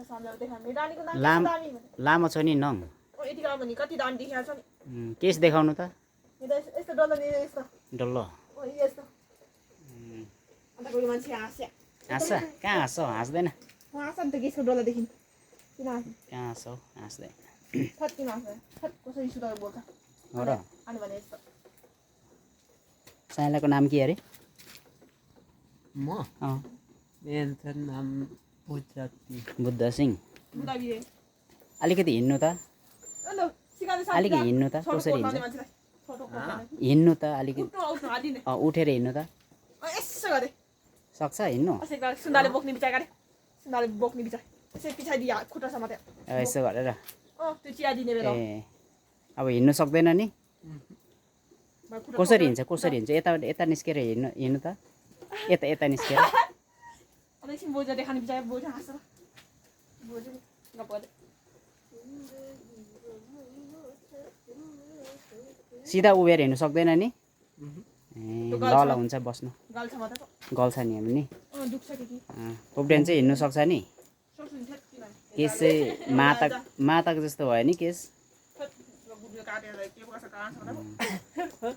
सम्झाउ देखाउने रानीको नाम लाम दामी लामो छ नि नङ यतिका भने कति दामी देखिएको छ नि केस देखाउनु त यस्तो डल्लो नि यस्तो डल्लो यस्तो अन्त कोही मान्छे हाँस्या हाँस्छ कहाँ हाँस्छ हाँस्दैन हाँस्छ नि त केसको डल्लो देखिन् किन हाँस्ने कहाँ हाँस्छौ हाँस्दैन थट किन हाँस्दैन थट कसरी सुधार बोल्छ हो र अनि भने यस्तो साइलाको नाम के अरे म अँ मेरो नाम बुद्ध सिंह बुदाबी अलिकति हिँड्नु त अन्त सिकाउने साथी अलिकति हिँड्नु त छोटो कसरी खोल्ने हिँड्छ मान्छेलाई छोटो खोल्ने हिँड्नु त अलिकति उठ्नु उठ्नु हादिने उठेर हिँड्नु त यसो गरे सक्छ हिँड्नु यसै गरे सुन्दाले बोक्ने बिचार गरे सुन्दाले बोक्ने बिचार यसै पछाडि खुट्टासम्म त्यहाँ यसो गरेर त्यो चिया दिने बेला ए अब हिँड्नु सक्दैन नि कसरी हिँड्छ कसरी हिँड्छ यता यता निस्केर हिँड्नु त यता यता निस्केर एकछिन बोजू देखाउने बिचार बोजू हाँस्छ बोजू गफ गर्दै सिधा उभिएर हिँड्नु सक्दैन नि ए ल ल हुन्छ बस्नु गाल्छ मात्र गल्छ नि हामी नि दुख्छ कि पोप्डेन चाहिँ हिँड्नु सक्छ नि सक्छु नि केस चाहिँ मातक जस्तो भयो नि केस गुडियो काटेर के कसो काट्छ